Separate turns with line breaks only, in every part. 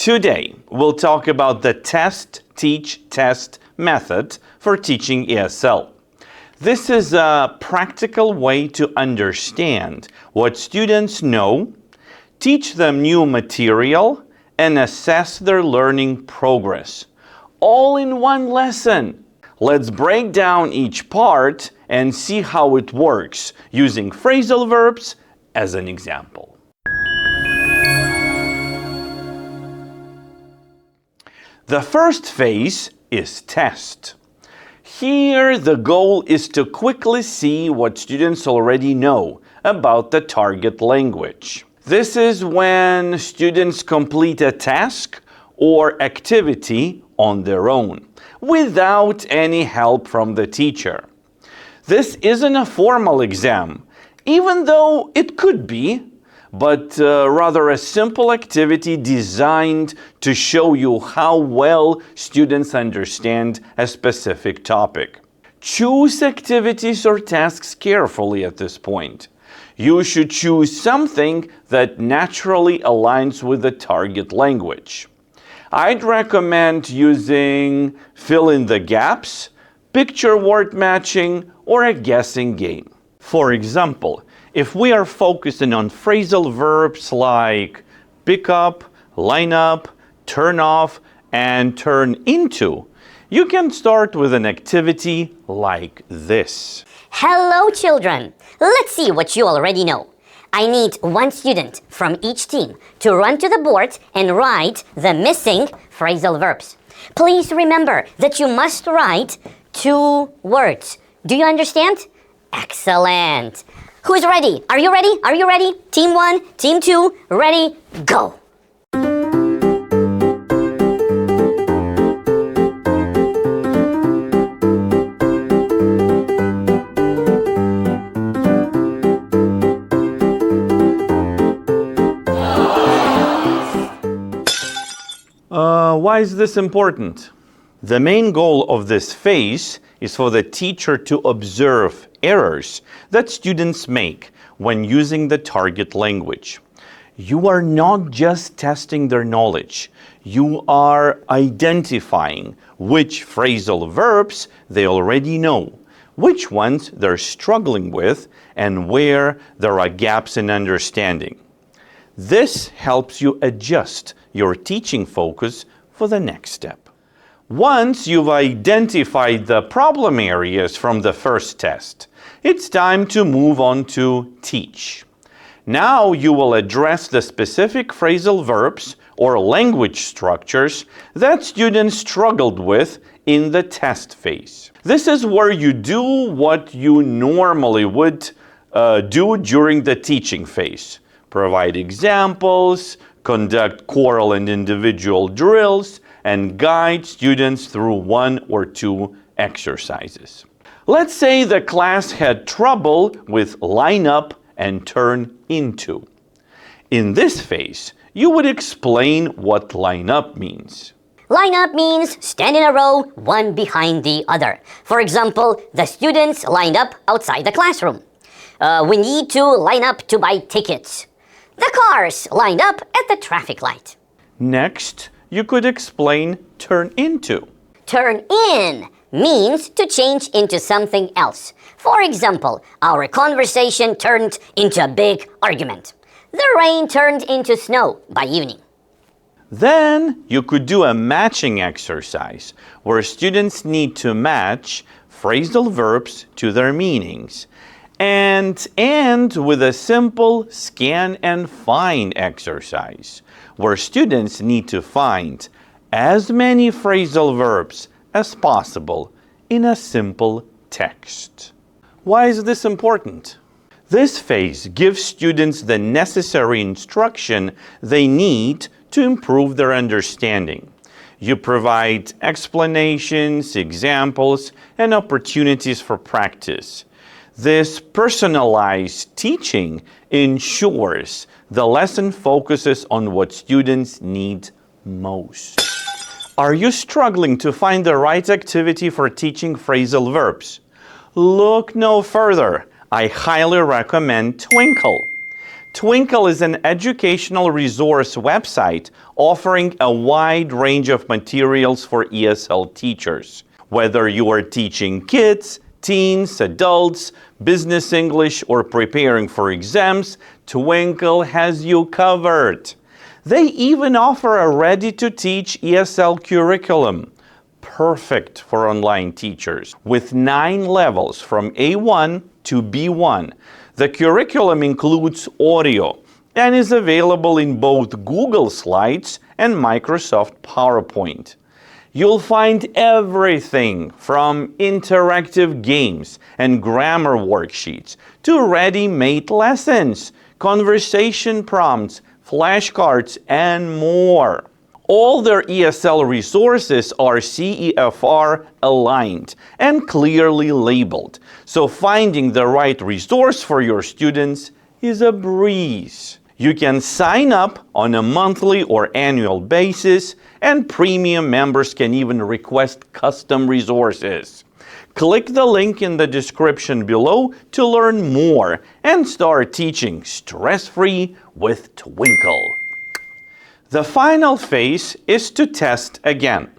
Today, we'll talk about the test, teach, test method for teaching ESL. This is a practical way to understand what students know, teach them new material, and assess their learning progress, all in one lesson. Let's break down each part and see how it works using phrasal verbs as an example. The first phase is test. Here, the goal is to quickly see what students already know about the target language. This is when students complete a task or activity on their own, without any help from the teacher. This isn't a formal exam, even though it could be, but rather a simple activity designed to show you how well students understand a specific topic. Choose activities or tasks carefully at this point. You should choose something that naturally aligns with the target language. I'd recommend using fill in the gaps, picture word matching, or a guessing game. For example, if we are focusing on phrasal verbs like pick up, line up, turn off, and turn into, you can start with an activity like this.
Hello, children. Let's see what you already know. I need one student from each team to run to the board and write the missing phrasal verbs. Please remember that you must write 2 words. Do you understand? Excellent. Who's ready? Are you ready? Are you ready? Team 1, Team 2, ready, go.
Why is this important? The main goal of this phase is for the teacher to observe errors that students make when using the target language. You are not just testing their knowledge, you are identifying which phrasal verbs they already know, which ones they're struggling with, and where there are gaps in understanding. This helps you adjust your teaching focus for the next step. Once you've identified the problem areas from the first test, it's time to move on to teach. Now you will address the specific phrasal verbs or language structures that students struggled with in the test phase. This is where you do what you normally would do during the teaching phase. Provide examples, conduct choral and individual drills, and guide students through 1 or 2 exercises. Let's say the class had trouble with line up and turn into. In this phase, you would explain what line up means.
Line up means stand in a row, one behind the other. For example, the students lined up outside the classroom. We need to line up to buy tickets. The cars lined up at the traffic light.
Next, you could explain turn into.
Turn in means to change into something else. For example, our conversation turned into a big argument. The rain turned into snow by evening.
Then you could do a matching exercise where students need to match phrasal verbs to their meanings and end with a simple scan and find exercise where students need to find as many phrasal verbs as possible in a simple text. Why is this important? This phase gives students the necessary instruction they need to improve their understanding. You provide explanations, examples, and opportunities for practice. This personalized teaching ensures the lesson focuses on what students need most. Are you struggling to find the right activity for teaching phrasal verbs? Look no further. I highly recommend Twinkl. Twinkl is an educational resource website offering a wide range of materials for ESL teachers. Whether you are teaching kids, teens, adults, business English, or preparing for exams, Twinkl has you covered. They even offer a ready-to-teach ESL curriculum, perfect for online teachers, with 9 levels from A1 to B1. The curriculum includes audio and is available in both Google Slides and Microsoft PowerPoint. You'll find everything from interactive games and grammar worksheets to ready-made lessons, conversation prompts, flashcards, and more. All their ESL resources are CEFR aligned and clearly labeled, so finding the right resource for your students is a breeze. You can sign up on a monthly or annual basis, and premium members can even request custom resources. Click the link in the description below to learn more and start teaching stress-free with Twinkl. The final phase is to test again.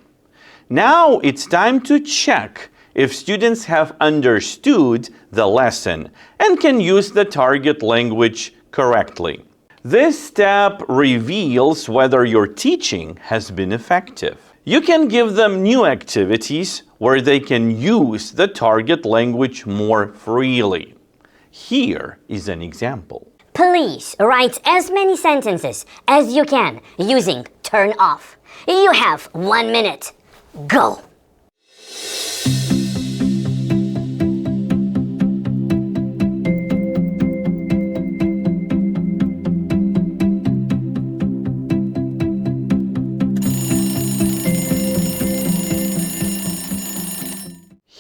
Now it's time to check if students have understood the lesson and can use the target language correctly. This step reveals whether your teaching has been effective. You can give them new activities where they can use the target language more freely. Here is an example.
Please write as many sentences as you can using turn off. You have 1 minute. Go!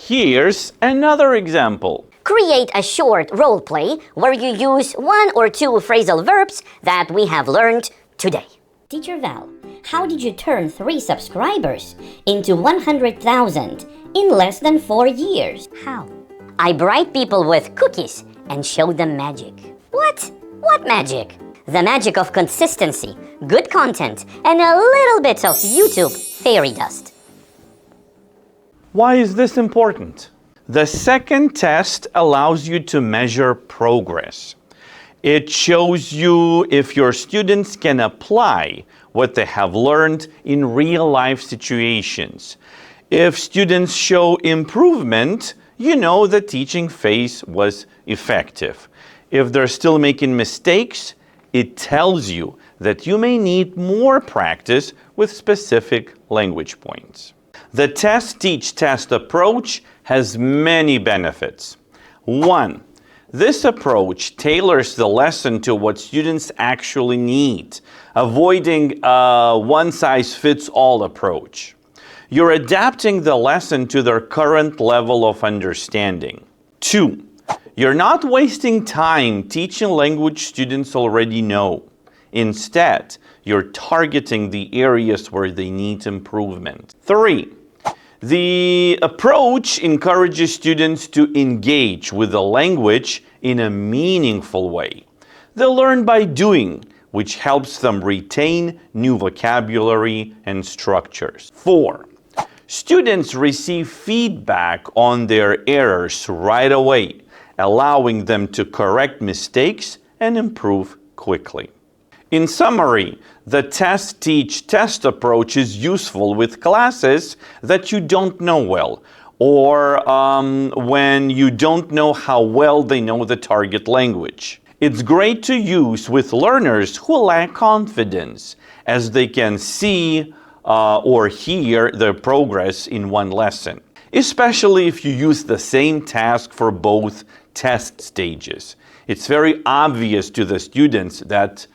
Here's another example.
Create a short role play where you use 1 or 2 phrasal verbs that we have learned today. Teacher Val, how did you turn 3 subscribers into 100,000 in less than 4 years? How? I bribe people with cookies and show them magic. What? What magic? The magic of consistency, good content, and a little bit of YouTube fairy dust.
Why is this important? The second test allows you to measure progress. It shows you if your students can apply what they have learned in real-life situations. If students show improvement, you know the teaching phase was effective. If they're still making mistakes, it tells you that you may need more practice with specific language points. The test-teach-test approach has many benefits. 1. This approach tailors the lesson to what students actually need, avoiding a one-size-fits-all approach. You're adapting the lesson to their current level of understanding. 2. You're not wasting time teaching language students already know. Instead, you're targeting the areas where they need improvement. 3. The approach encourages students to engage with the language in a meaningful way. They learn by doing, which helps them retain new vocabulary and structures. 4. Students receive feedback on their errors right away, allowing them to correct mistakes and improve quickly. In summary, the test-teach-test approach is useful with classes that you don't know well, or when you don't know how well they know the target language. It's great to use with learners who lack confidence, as they can see or hear their progress in one lesson, especially if you use the same task for both test stages. It's very obvious to the students that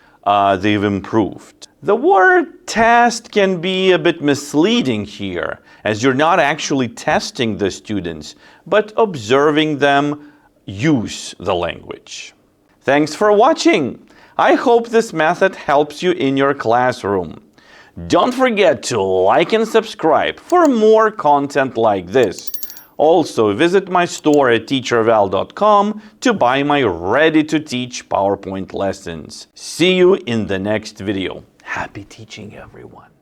they've improved. The word test can be a bit misleading here, as you're not actually testing the students, but observing them use the language. Thanks for watching. I hope this method helps you in your classroom. Don't forget to like and subscribe for more content like this. Also, visit my store at teacherval.com to buy my ready-to-teach PowerPoint lessons. See you in the next video. Happy teaching, everyone.